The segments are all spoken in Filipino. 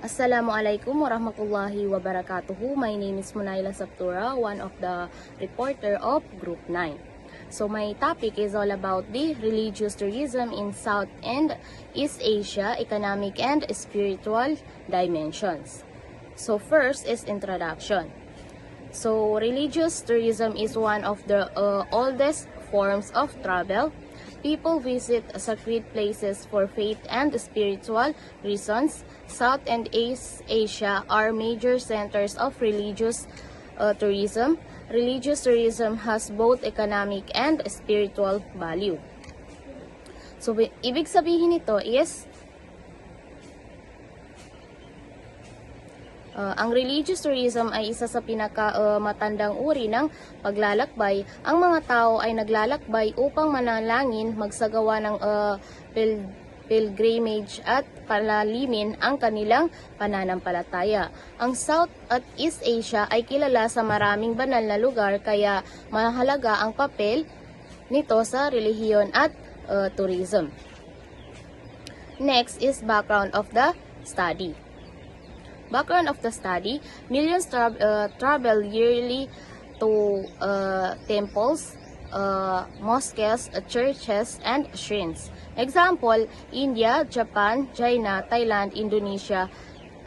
Assalamualaikum warahmatullahi wabarakatuh. My name is Munaila Saptura, one of the reporter of Group 9. So my topic is all about the religious tourism in South and East Asia, economic and spiritual dimensions. So first is introduction. So religious tourism is one of the oldest forms of travel. People visit sacred places for faith and spiritual reasons. South and East Asia are major centers of religious tourism. Religious tourism has both economic and spiritual value. So, ibig sabihin nito is ang religious tourism ay isa sa pinaka-matandang uri ng paglalakbay. Ang mga tao ay naglalakbay upang manalangin, magsagawa ng pilgrimage at palalimin ang kanilang pananampalataya. Ang South at East Asia ay kilala sa maraming banal na lugar, kaya mahalaga ang papel nito sa relihiyon at tourism. Next is background of the study. Background of the study: millions travel yearly to temples, mosques, churches, and shrines. Example: India, Japan, China, Thailand, Indonesia,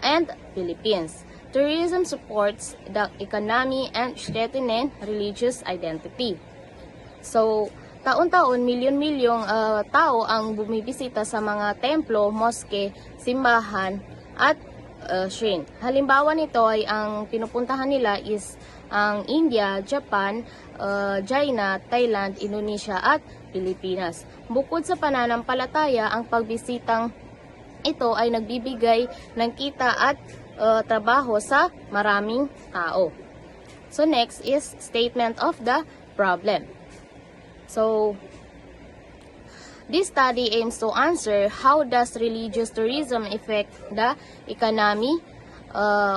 and Philippines. Tourism supports the economy and strengthens religious identity. So, taon-taon, milyon-milyong tao ang bumibisita sa mga templo, mosque, simbahan, at shrine. Halimbawa nito ay ang pinupuntahan nila is ang India, Japan, China, Thailand, Indonesia at Pilipinas. Bukod sa pananampalataya, ang pagbisitang ito ay nagbibigay ng kita at trabaho sa maraming tao. So next is statement of the problem. So this study aims to answer how does religious tourism affect the economy,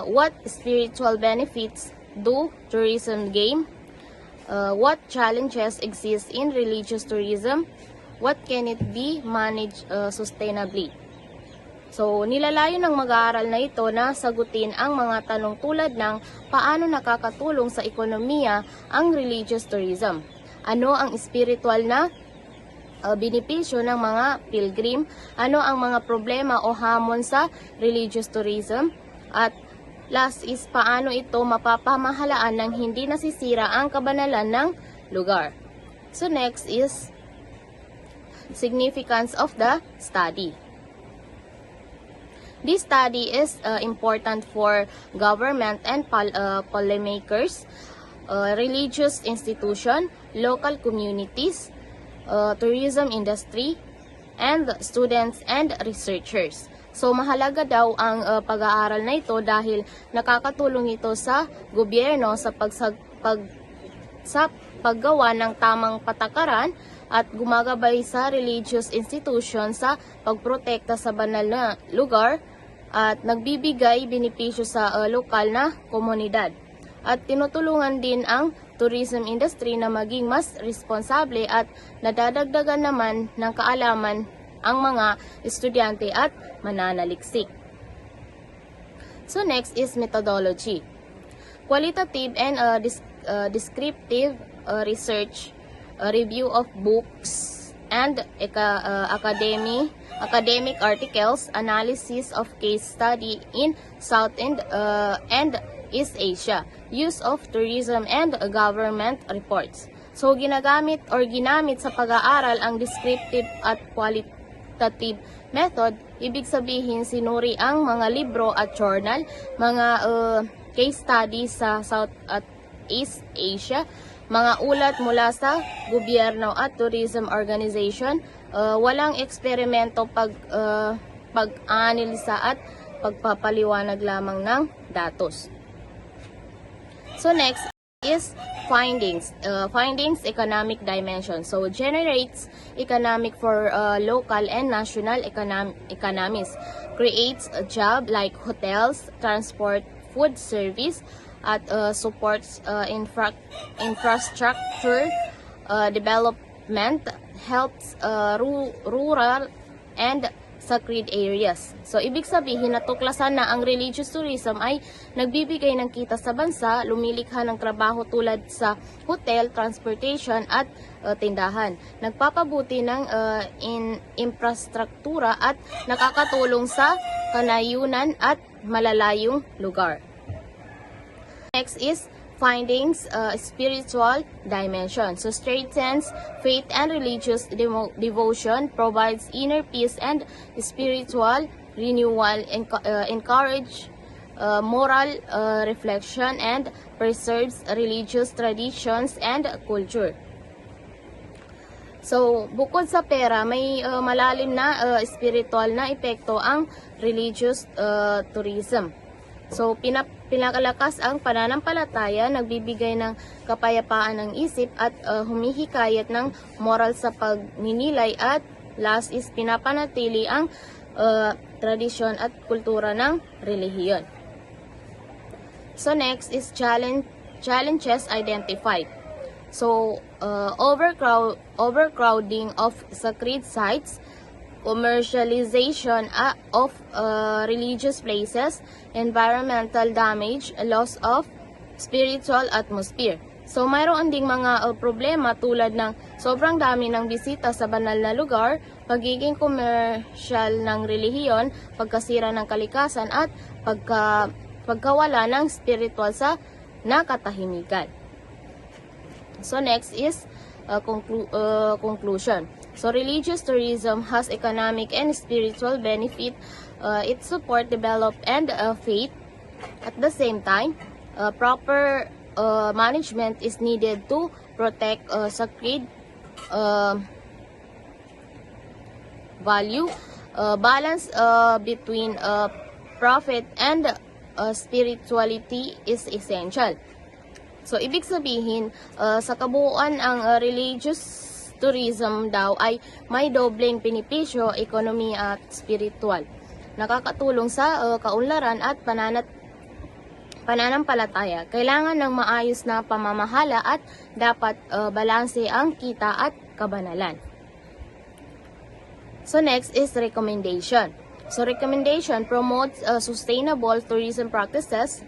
what spiritual benefits do tourism gain, what challenges exist in religious tourism, what can it be managed sustainably. So, nilalayo ng mag-aaral na ito na sagutin ang mga tanong tulad ng paano nakakatulong sa ekonomiya ang religious tourism, ano ang spiritual na benepisyo ng mga pilgrim, ano ang mga problema o hamon sa religious tourism, at last is paano ito mapapamahalaan ng hindi nasisira ang kabanalan ng lugar. So next is significance of the study. This study is important for government and policymakers, religious institution, local communities, tourism industry, and students and researchers. So mahalaga daw ang pag-aaral na ito dahil nakakatulong ito sa gobyerno sa paggawa ng tamang patakaran at gumagabay sa religious institution sa pagprotekta sa banal na lugar at nagbibigay benepisyo sa lokal na komunidad. At tinutulungan din ang tourism industry na maging mas responsable at nadadagdagan naman ng kaalaman ang mga estudyante at mananaliksik. So next is methodology. Qualitative and descriptive research, review of books and academic articles, analysis of case study in South and East Asia, use of tourism and government reports. So ginamit sa pag-aaral ang descriptive at qualitative method. Ibig sabihin, sinuri ang mga libro at journal, mga case studies sa South at East Asia, mga ulat mula sa gobyerno at tourism organization, walang eksperimento pag-analisa at pagpapaliwanag lamang ng datos. So next is findings. Findings, economic dimension. So generates economic for local and national economies. Creates a job like hotels, transport, food service, at supports infrastructure development, helps rural and sacred areas. So, ibig sabihin, natuklasan na ang religious tourism ay nagbibigay ng kita sa bansa, lumilikha ng trabaho tulad sa hotel, transportation at tindahan. Nagpapabuti ng infrastruktura at nakakatulong sa kanayunan at malalayong lugar. Next is findings spiritual dimension. So strengthens faith and religious devotion, provides inner peace and spiritual renewal, encourage moral reflection, and preserves religious traditions and culture. So, bukod sa pera, may malalim na spiritual na epekto ang religious tourism. So, pinakalakas ang pananampalataya, nagbibigay ng kapayapaan ng isip at humihikayat ng moral sa pagninilay, at last is pinapanatili ang tradisyon at kultura ng relihiyon. So, next is challenges identified. So, overcrowding of sacred sites, commercialization of religious places, environmental damage, loss of spiritual atmosphere. So, mayroon ding mga problema tulad ng sobrang dami ng bisita sa banal na lugar, pagiging commercial ng relihiyon, pagkasira ng kalikasan, at pagkawala ng spiritual sa nakatahimikan. So, next is conclusion. So, religious tourism has economic and spiritual benefit. It support, develop, and faith. At the same time, proper management is needed to protect sacred value. Balance between profit and spirituality is essential. So, ibig sabihin, sa kabuuan, ang religious tourism daw ay may dobleng benepisyo, ekonomiya at spiritual. Nakakatulong sa kaunlaran at pananampalataya. Kailangan ng maayos na pamamahala at dapat balanse ang kita at kabanalan. So, next is recommendation. So, recommendation promotes sustainable tourism practices,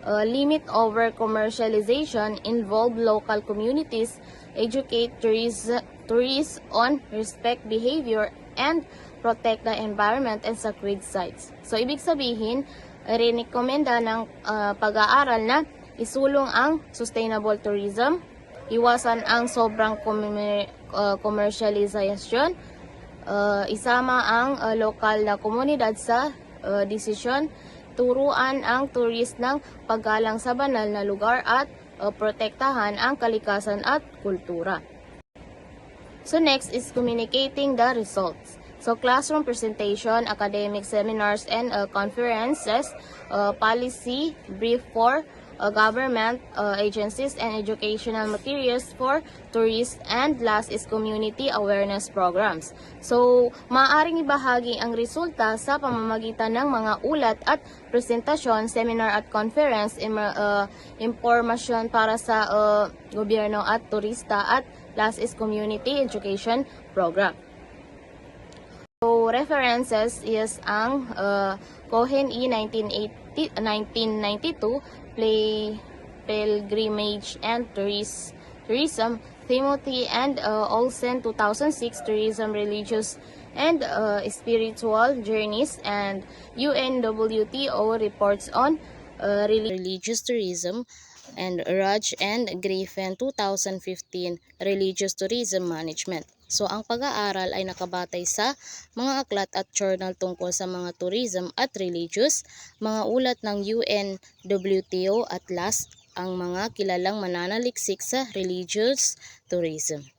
limit over commercialization, involve local communities, educate tourists on respect behavior, and protect the environment and sacred sites. So, ibig sabihin, rekomenda ng pag-aaral na isulong ang sustainable tourism, iwasan ang sobrang commercialization, isama ang lokal na komunidad sa desisyon, turuan ang tourist ng paggalang sa banal na lugar, at protektahan ang kalikasan at kultura. So, next is communicating the results. So, classroom presentation, academic seminars and conferences, policy brief for government agencies, and educational materials for tourists, and last is community awareness programs. So, maaaring ibahagi ang resulta sa pamamagitan ng mga ulat at presentasyon, seminar at conference, impormasyon para sa gobyerno at turista, at last is community education program. So, references is ang Cohen E. 1992, Pilgrimage and Tourism, Timothy and Olsen 2006, Tourism, Religious and Spiritual Journeys, and UNWTO reports on religious tourism, and Raj and Griffin 2015, Religious Tourism Management. So, ang pag-aaral ay nakabatay sa mga aklat at journal tungkol sa mga tourism at religious, mga ulat ng UNWTO, at last, ang mga kilalang mananaliksik sa religious tourism.